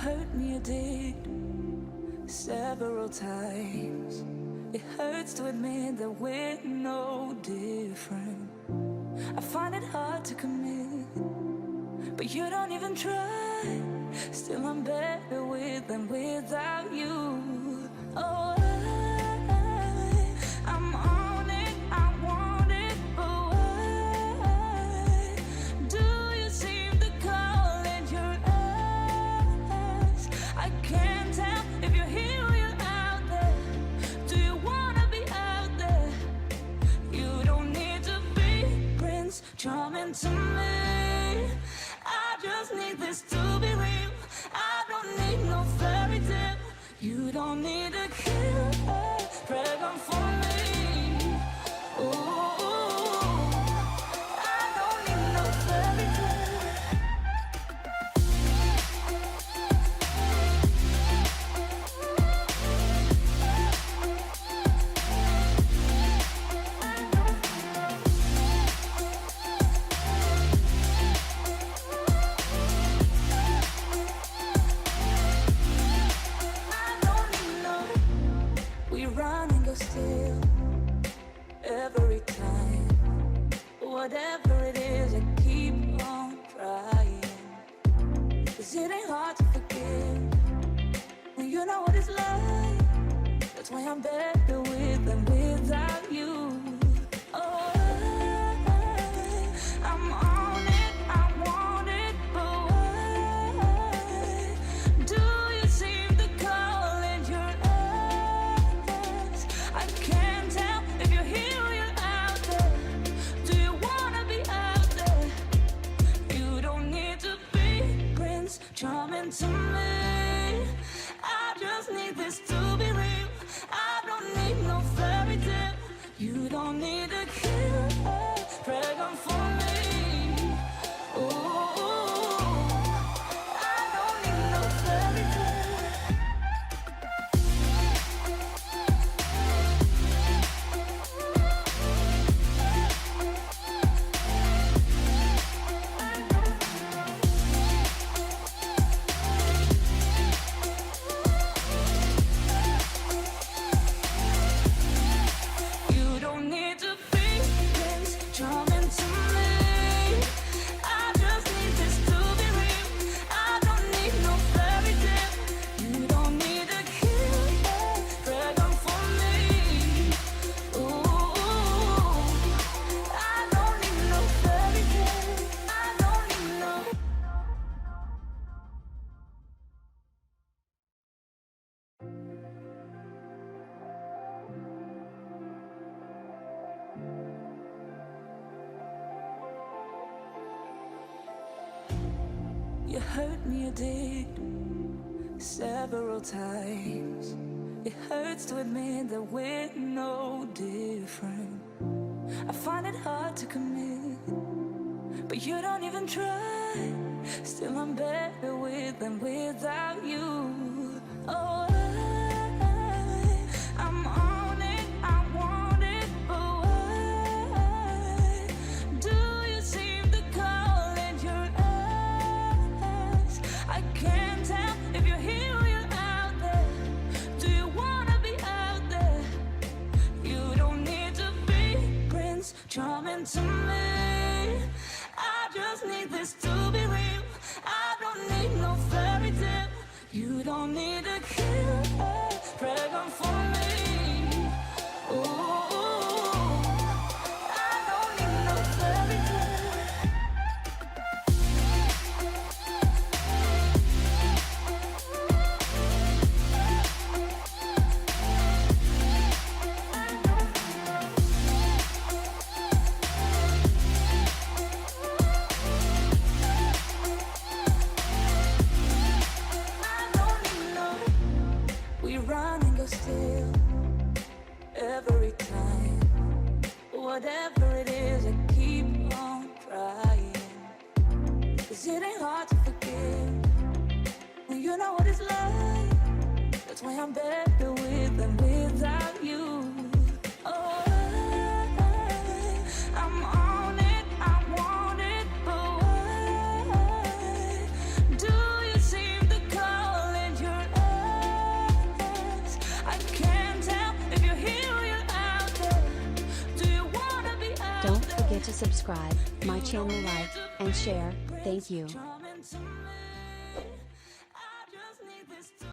hurt me, you did, several times. It hurts to admit that we're no different. I find it hard to commit, but you don't even try. Still I'm better with than without you. Oh, I'm on it, I want it, but why do you seem to call it your eyes? I can't tell if you're here or you're out there. Do you wanna be out there? You don't need to be Prince Charming to me. I just need this to be real. I don't need no fairy tale. You don't need a killer pregnant for me. Ooh, I don't need no fairy tale. Still, every time, whatever it is, I keep on trying. 'Cause it ain't hard to forgive when you know what it's like. That's why I'm better with than without you. Oh, I'm on it, I want it, but why do you seem to call it your eyes? I can't tell if you're here or you're out there. Do you wanna be out there? You don't need to be Prince Charming to me. I just need this to be real. I don't need no fairy tale. You don't need a killer pregnant for me. Ooh, I don't need no fairy tale. You don't need to be Prince Charming to me. I just need this to be real. I don't need no fairy tale. You don't need a killer pregnant for me. Ooh, I don't need no fairy tale. I don't need no. You hurt me, you did, several times. It hurts to admit that we're no different. I find it hard to commit, but you don't even try. Still I'm better with than without you. Oh, I'm on it, I want it, but why do you seem to call it your eyes? I can't tell if you're here or you're out there. Do you wanna be out there? You don't need to be Prince Charming to me. I just need this to be real. I don't need no fairy tale. You don't need a killer pregnant for me. Ooh, I don't need no fairy tale. We run and go still, every time. Whatever it is, I keep on trying. 'Cause it ain't hard to forgive when you know what it's like. That's why I'm better with than without you. Oh, I'm on it, I want it, but why do you seem to call forget to subscribe my channel, like and share. Thank you.